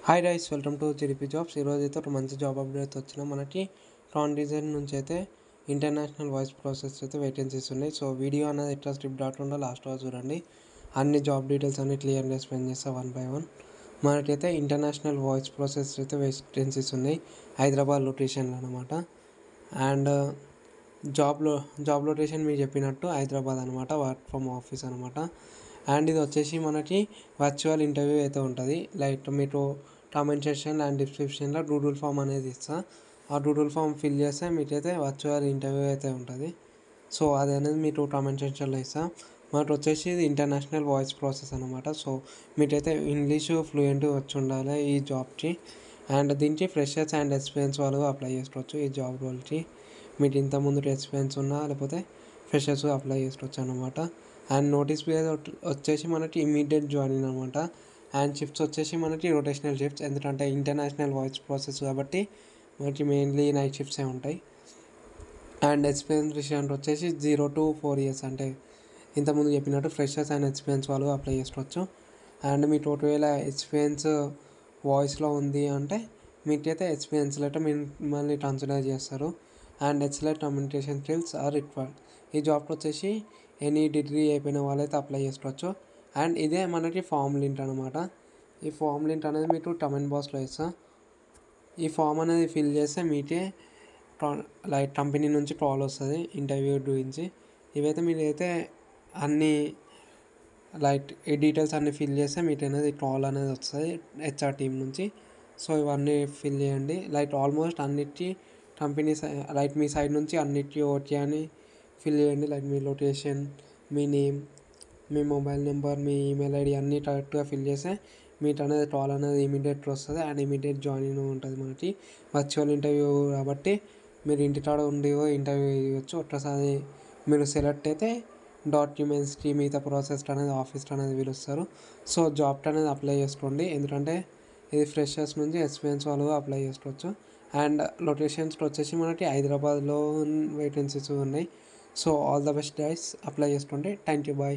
Hi guys, welcome to GDP jobs. ఈరోజు అయితే ఒక మంచి జాబ్ అప్డేట్ వచ్చిన మనకి ట్రాన్ డిజైన్ నుంచి అయితే ఇంటర్నేషనల్ వాయిస్ ప్రాసెస్ అయితే వేకెన్సీస్ ఉన్నాయి. సో వీడియో అనేది ఎట్లా స్ట్రిప్ డాట్ లాస్ట్ వరకు చూడండి. అన్ని జాబ్ డీటెయిల్స్ అన్ని క్లియర్గా ఎక్స్ప్లెయిన్ చేస్తా వన్ బై వన్. మనకైతే ఇంటర్నేషనల్ వాయిస్ ప్రాసెస్ అయితే వేకెన్సీస్ ఉన్నాయి హైదరాబాద్ లొకేషన్లో అనమాట. అండ్ జాబ్ లొకేషన్ మీకు చెప్పినట్టు హైదరాబాద్ అనమాట, వర్క్ ఫ్రమ్ ఆఫీస్ అనమాట. అండ్ ఇది వచ్చేసి మనకి వర్చువల్ ఇంటర్వ్యూ అయితే ఉంటుంది. లైక్ మీరు కామెంట్ సెక్షన్ అండ్ డిస్క్రిప్షన్లో డూడుల్ ఫామ్ అనేది ఇస్తా. ఆ డూడుల్ ఫామ్ ఫిల్ చేస్తే మీకైతే వర్చువల్ ఇంటర్వ్యూ అయితే ఉంటుంది. సో అది అనేది మీరు కామెంట్ సెక్షన్లో ఇస్తా. మనకు వచ్చేసి ఇది ఇంటర్నేషనల్ వాయిస్ ప్రాసెస్ అనమాట. సో మీకైతే ఇంగ్లీషు ఫ్లూయెంట్ వచ్చి ఉండాలి ఈ జాబ్కి. అండ్ దీనికి ఫ్రెషర్స్ అండ్ ఎక్స్పీరియన్స్ వాళ్ళు అప్లై చేసుకోవచ్చు ఈ జాబ్ రోల్కి. మీకు ఇంతకుముందు ఎక్స్పీరియన్స్ ఉన్నా లేకపోతే ఫ్రెషర్స్ అప్లై చేసుకోవచ్చు అనమాట. అండ్ నోటీస్ పీరియడ్ వచ్చేసి మనకి ఇమీడియట్ జాయినింగ్ అనమాట. అండ్ షిఫ్ట్స్ వచ్చేసి మనకి రొటేషనల్ షిఫ్ట్స్, ఎందుకంటే ఇంటర్నేషనల్ వాయిస్ ప్రాసెస్ కాబట్టి మనకి మెయిన్లీ నైట్ షిఫ్ట్సే ఉంటాయి. అండ్ ఎక్స్పీరియన్స్ విషయానికి వచ్చేసి 0 to 4 years, అంటే ఇంతకుముందు చెప్పినట్టు ఫ్రెషర్స్ అండ్ ఎక్స్పీరియన్స్ వాళ్ళు అప్లై చేసుకోవచ్చు. అండ్ మీ ఒకవేళ ఎక్స్పీరియన్స్ వాయిస్లో ఉంది అంటే మీకైతే ఎక్స్పీరియన్స్ లెటర్ మిమ్మల్ని కన్సిడర్ చేస్తారు. And excellent communication skills are required. ఈ జాబ్కి వచ్చేసి ఎనీ డిగ్రీ అయిపోయిన వాళ్ళైతే అప్లై చేసుకోవచ్చు. అండ్ ఇదే మనకి ఫామ్ లింక్ అనమాట. ఈ ఫామ్ లింక్ అనేది మీకు కమెంట్ బాక్స్లో ఇస్తా. ఈ ఫామ్ అనేది ఫిల్ చేస్తే మీకే లైక్ కంపెనీ నుంచి కాల్ వస్తుంది ఇంటర్వ్యూ గురించి. ఇవైతే మీరైతే అన్నీ లైక్ ఈ డీటెయిల్స్ అన్నీ ఫిల్ చేస్తే మీకు అనేది కాల్ అనేది వస్తుంది హెచ్ఆర్ టీమ్ నుంచి. సో ఇవన్నీ ఫిల్ చేయండి. లైక్ ఆల్మోస్ట్ అన్నిటికీ కంపెనీ లైక్ మీ సైడ్ నుంచి అన్నిటికీ ఓకే అని ఫిల్ చేయండి. లైక్ మీ లొకేషన్, మీ నేమ్, మీ మొబైల్ నెంబర్, మీ ఈమెయిల్ ఐడి అన్నీ కరెక్ట్గా ఫిల్ చేస్తే మీకు అనేది కాల్ అనేది ఇమీడియట్ వస్తుంది. అండ్ ఇమీడియట్ జాయినింగ్ ఉంటుంది. మనకి వర్చువల్ ఇంటర్వ్యూ కాబట్టి మీరు ఇంటికాడ ఉండి ఇంటర్వ్యూ చేయవచ్చు. ఒక్కసారి మీరు సెలెక్ట్ అయితే డాక్యుమెంట్స్కి మిగతా ప్రాసెస్ అనేది ఆఫీస్కి అనేది పిలుస్తారు. సో జాబ్కి అనేది అప్లై చేసుకోండి, ఎందుకంటే ఇది ఫ్రెషర్స్ నుంచి ఎక్స్పీరియన్స్ వాళ్ళు అప్లై చేసుకోవచ్చు. అండ్ లొకేషన్స్కి వచ్చేసి మనకి హైదరాబాద్లో వేకెన్సీస్ ఉన్నాయి. So all the best guys, apply చేసుకోండి. Thank you, bye.